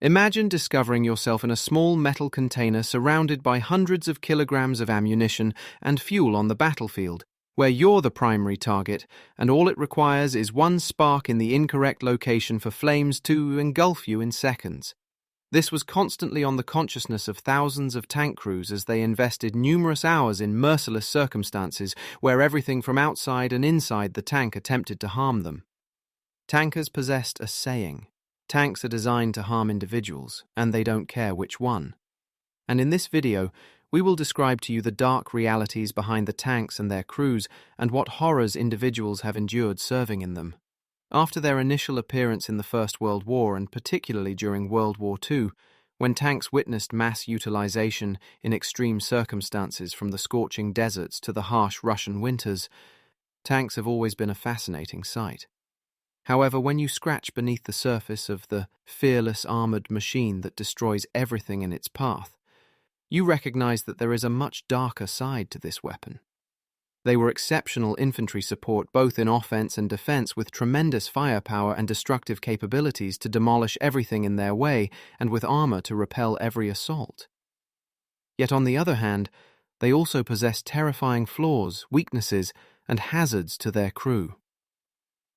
Imagine discovering yourself in a small metal container surrounded by hundreds of kilograms of ammunition and fuel on the battlefield, where you're the primary target, and all it requires is one spark in the incorrect location for flames to engulf you in seconds. This was constantly on the consciousness of thousands of tank crews as they invested numerous hours in merciless circumstances where everything from outside and inside the tank attempted to harm them. Tankers possessed a saying: tanks are designed to harm individuals, and they don't care which one. And in this video, we will describe to you the dark realities behind the tanks and their crews and what horrors individuals have endured serving in them. After their initial appearance in the First World War, and particularly during World War II, when tanks witnessed mass utilization in extreme circumstances from the scorching deserts to the harsh Russian winters, tanks have always been a fascinating sight. However, when you scratch beneath the surface of the fearless armored machine that destroys everything in its path, you recognize that there is a much darker side to this weapon. They were exceptional infantry support both in offense and defense, with tremendous firepower and destructive capabilities to demolish everything in their way and with armor to repel every assault. Yet on the other hand, they also possessed terrifying flaws, weaknesses, and hazards to their crew.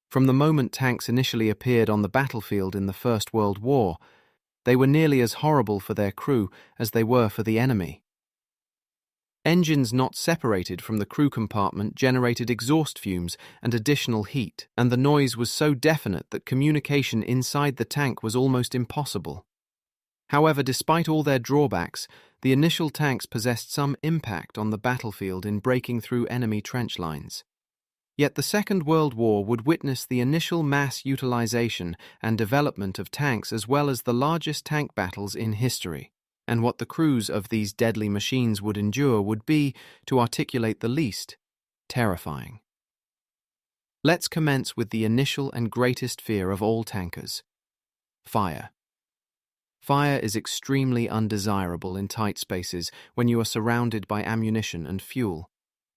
From the moment tanks initially appeared on the battlefield in the First World War, they were nearly as horrible for their crew as they were for the enemy. Engines not separated from the crew compartment generated exhaust fumes and additional heat, and the noise was so deafening that communication inside the tank was almost impossible. However, despite all their drawbacks, the initial tanks possessed some impact on the battlefield in breaking through enemy trench lines. Yet the Second World War would witness the initial mass utilization and development of tanks, as well as the largest tank battles in history. And what the crews of these deadly machines would endure would be, to articulate the least, terrifying. Let's commence with the initial and greatest fear of all tankers: fire. Fire is extremely undesirable in tight spaces when you are surrounded by ammunition and fuel,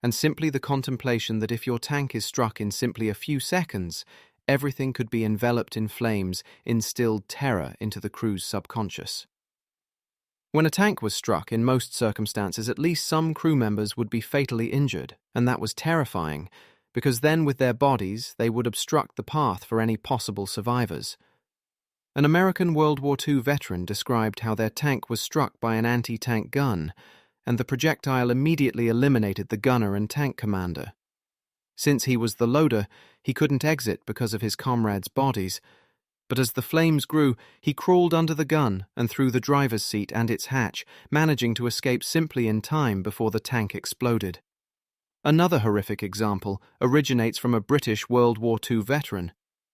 and simply the contemplation that if your tank is struck in simply a few seconds, everything could be enveloped in flames instilled terror into the crew's subconscious. When a tank was struck, in most circumstances at least some crew members would be fatally injured, and that was terrifying, because then with their bodies they would obstruct the path for any possible survivors. An American World War II veteran described how their tank was struck by an anti-tank gun, and the projectile immediately eliminated the gunner and tank commander. Since he was the loader, he couldn't exit because of his comrades' bodies, but as the flames grew, he crawled under the gun and through the driver's seat and its hatch, managing to escape simply in time before the tank exploded. Another horrific example originates from a British World War II veteran,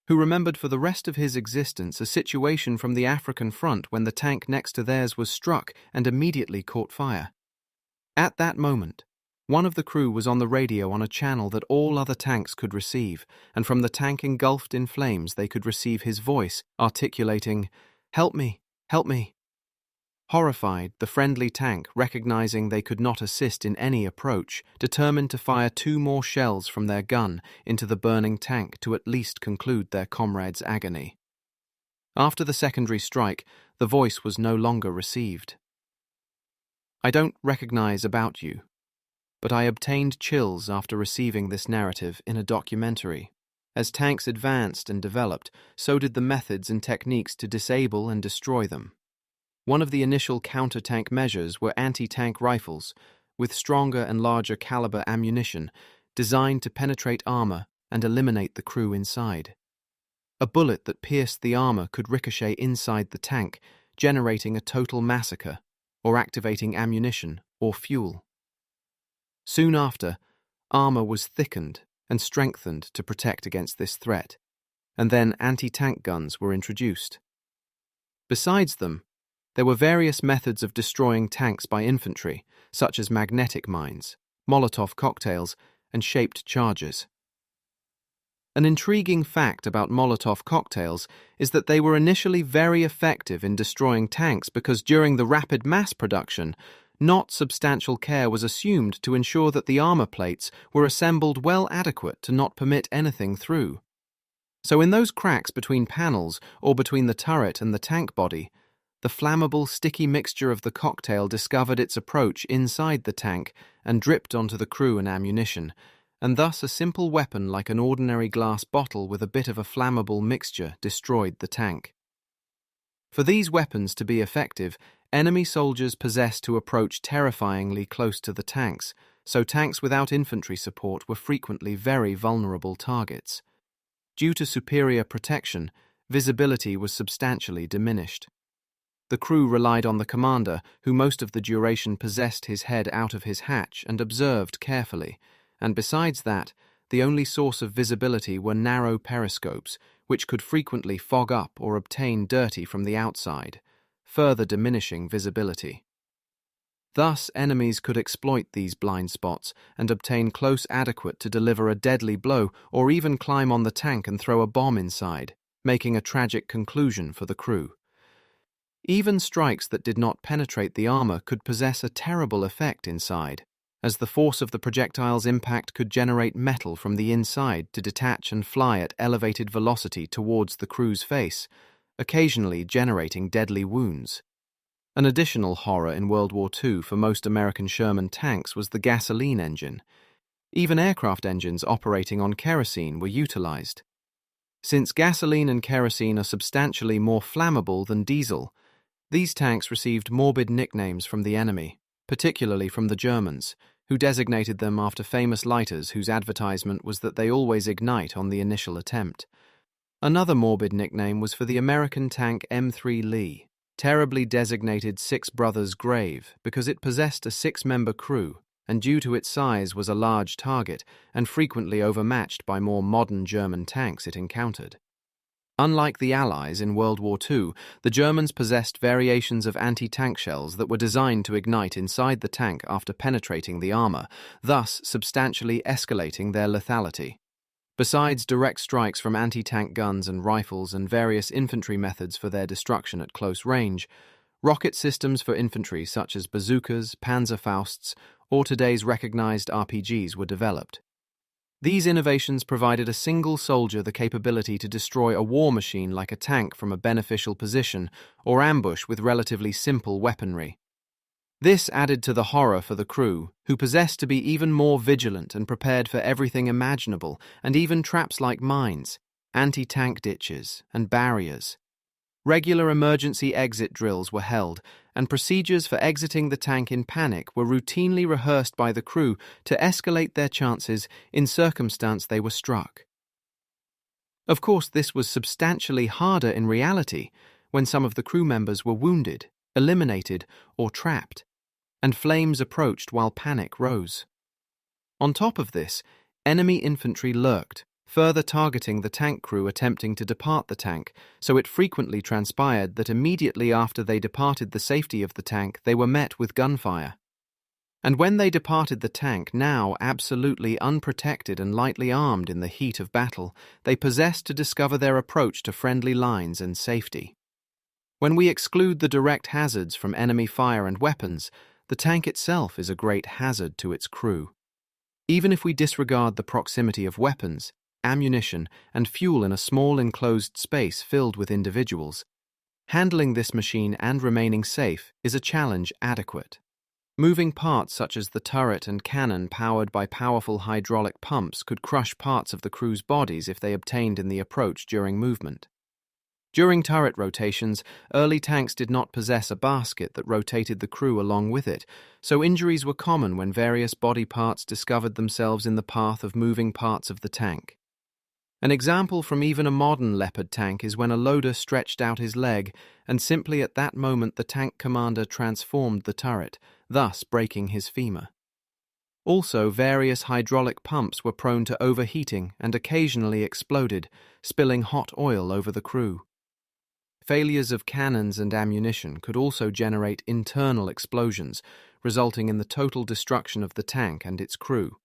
who remembered for the rest of his existence a situation from the African front when the tank next to theirs was struck and immediately caught fire. At that moment, one of the crew was on the radio on a channel that all other tanks could receive, and from the tank engulfed in flames they could receive his voice, articulating, "Help me, help me." Horrified, the friendly tank, recognizing they could not assist in any approach, determined to fire 2 more shells from their gun into the burning tank to at least conclude their comrade's agony. After the secondary strike, the voice was no longer received. I don't recognize about you, but I obtained chills after receiving this narrative in a documentary. As tanks advanced and developed, so did the methods and techniques to disable and destroy them. One of the initial counter-tank measures were anti-tank rifles, with stronger and larger caliber ammunition, designed to penetrate armor and eliminate the crew inside. A bullet that pierced the armor could ricochet inside the tank, generating a total massacre, or activating ammunition or fuel. Soon after, armor was thickened and strengthened to protect against this threat, and then anti-tank guns were introduced. Besides them, there were various methods of destroying tanks by infantry, such as magnetic mines, Molotov cocktails, and shaped charges. An intriguing fact about Molotov cocktails is that they were initially very effective in destroying tanks because during the rapid mass production, not substantial care was assumed to ensure that the armor plates were assembled well adequate to not permit anything through. So in those cracks between panels or between the turret and the tank body, The flammable, sticky mixture of the cocktail discovered its approach inside the tank and dripped onto the crew and ammunition, and thus a simple weapon like an ordinary glass bottle with a bit of a flammable mixture destroyed the tank. For these weapons to be effective, enemy soldiers possessed to approach terrifyingly close to the tanks, so tanks without infantry support were frequently very vulnerable targets. Due to superior protection, visibility was substantially diminished. The crew relied on the commander, who most of the duration possessed his head out of his hatch and observed carefully, and besides that, the only source of visibility were narrow periscopes, which could frequently fog up or obtain dirty from the outside, further diminishing visibility. Thus, enemies could exploit these blind spots and obtain close adequate to deliver a deadly blow or even climb on the tank and throw a bomb inside, making a tragic conclusion for the crew. Even strikes that did not penetrate the armor could possess a terrible effect inside, as the force of the projectile's impact could generate metal from the inside to detach and fly at elevated velocity towards the crew's face, occasionally generating deadly wounds. An additional horror in World War II for most American Sherman tanks was the gasoline engine. Even aircraft engines operating on kerosene were utilized. Since gasoline and kerosene are substantially more flammable than diesel, these tanks received morbid nicknames from the enemy, particularly from the Germans, who designated them after famous lighters whose advertisement was that they always ignite on the initial attempt. Another morbid nickname was for the American tank M3 Lee, terribly designated Six Brothers Grave because it possessed a six-member crew and due to its size was a large target and frequently overmatched by more modern German tanks it encountered. Unlike the Allies in World War II, the Germans possessed variations of anti-tank shells that were designed to ignite inside the tank after penetrating the armor, thus substantially escalating their lethality. Besides direct strikes from anti-tank guns and rifles and various infantry methods for their destruction at close range, rocket systems for infantry such as bazookas, Panzerfausts, or today's recognized RPGs were developed. These innovations provided a single soldier the capability to destroy a war machine like a tank from a beneficial position or ambush with relatively simple weaponry. This added to the horror for the crew, who possessed to be even more vigilant and prepared for everything imaginable, and even traps like mines, anti-tank ditches, and barriers. Regular emergency exit drills were held, and procedures for exiting the tank in panic were routinely rehearsed by the crew to escalate their chances in circumstance they were struck. Of course, this was substantially harder in reality when some of the crew members were wounded, eliminated, or trapped, and flames approached while panic rose. On top of this, enemy infantry lurked, further targeting the tank crew attempting to depart the tank, so it frequently transpired that immediately after they departed the safety of the tank, they were met with gunfire. And when they departed the tank, now absolutely unprotected and lightly armed in the heat of battle, they possessed to discover their approach to friendly lines and safety. When we exclude the direct hazards from enemy fire and weapons, the tank itself is a great hazard to its crew. Even if we disregard the proximity of weapons, ammunition, and fuel in a small enclosed space filled with individuals, handling this machine and remaining safe is a challenge adequate. Moving parts such as the turret and cannon powered by powerful hydraulic pumps could crush parts of the crew's bodies if they obtained in the approach during movement. During turret rotations, early tanks did not possess a basket that rotated the crew along with it, so injuries were common when various body parts discovered themselves in the path of moving parts of the tank. An example from even a modern Leopard tank is when a loader stretched out his leg, and simply at that moment the tank commander transformed the turret, thus breaking his femur. Also, various hydraulic pumps were prone to overheating and occasionally exploded, spilling hot oil over the crew. Failures of cannons and ammunition could also generate internal explosions, resulting in the total destruction of the tank and its crew.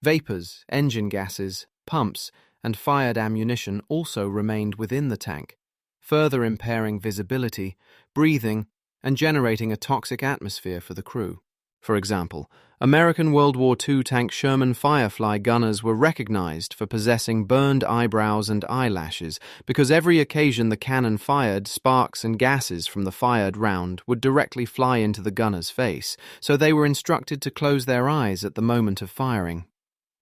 Vapors, engine gases, pumps, and fired ammunition also remained within the tank, further impairing visibility, breathing, and generating a toxic atmosphere for the crew. For example, American World War II tank Sherman Firefly gunners were recognized for possessing burned eyebrows and eyelashes because every occasion the cannon fired, sparks and gases from the fired round would directly fly into the gunner's face, so they were instructed to close their eyes at the moment of firing.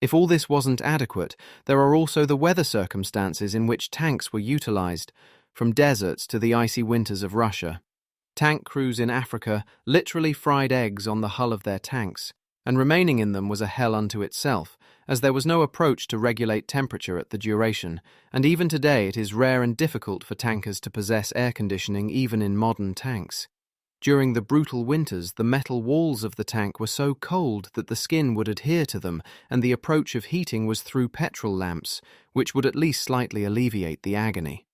If all this wasn't adequate, there are also the weather circumstances in which tanks were utilized, from deserts to the icy winters of Russia. Tank crews in Africa literally fried eggs on the hull of their tanks, and remaining in them was a hell unto itself, as there was no approach to regulate temperature at the duration, and even today it is rare and difficult for tankers to possess air conditioning even in modern tanks. During the brutal winters, the metal walls of the tank were so cold that the skin would adhere to them, and the approach of heating was through petrol lamps, which would at least slightly alleviate the agony.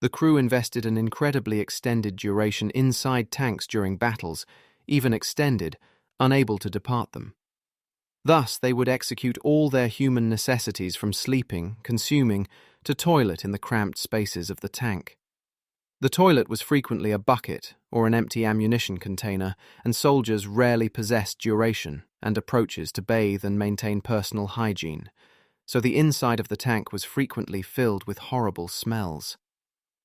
The crew invested an incredibly extended duration inside tanks during battles, even extended, unable to depart them. Thus, they would execute all their human necessities from sleeping, consuming, to toilet in the cramped spaces of the tank. The toilet was frequently a bucket or an empty ammunition container, and soldiers rarely possessed duration and approaches to bathe and maintain personal hygiene, so the inside of the tank was frequently filled with horrible smells.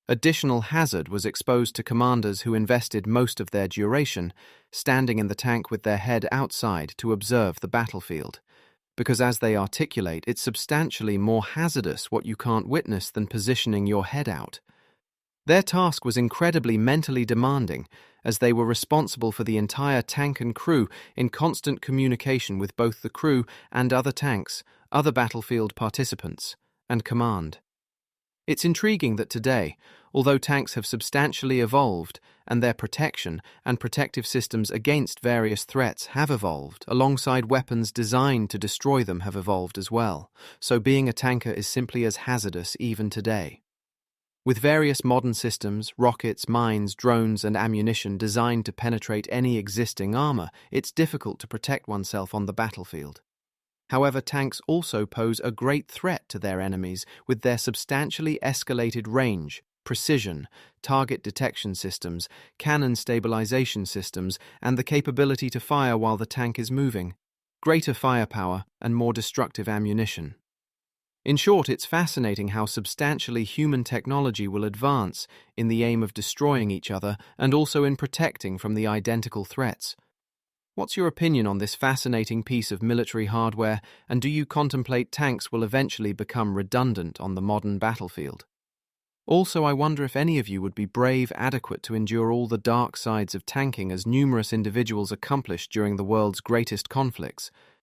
Additional hazard was exposed to commanders who invested most of their duration standing in the tank with their head outside to observe the battlefield, because as they articulate, it's substantially more hazardous what you can't witness than positioning your head out. Their task was incredibly mentally demanding, as they were responsible for the entire tank and crew in constant communication with both the crew and other tanks, other battlefield participants, and command. It's intriguing that today, although tanks have substantially evolved and their protection and protective systems against various threats have evolved, alongside weapons designed to destroy them have evolved as well, so being a tanker is simply as hazardous even today. With various modern systems, rockets, mines, drones, and ammunition designed to penetrate any existing armor, it's difficult to protect oneself on the battlefield. However, tanks also pose a great threat to their enemies with their substantially escalated range, precision, target detection systems, cannon stabilization systems, and the capability to fire while the tank is moving, greater firepower, and more destructive ammunition. In short, it's fascinating how substantially human technology will advance in the aim of destroying each other and also in protecting from the identical threats. What's your opinion on this fascinating piece of military hardware, and do you contemplate tanks will eventually become redundant on the modern battlefield? Also, I wonder if any of you would be brave adequate to endure all the dark sides of tanking as numerous individuals accomplished during the world's greatest conflicts.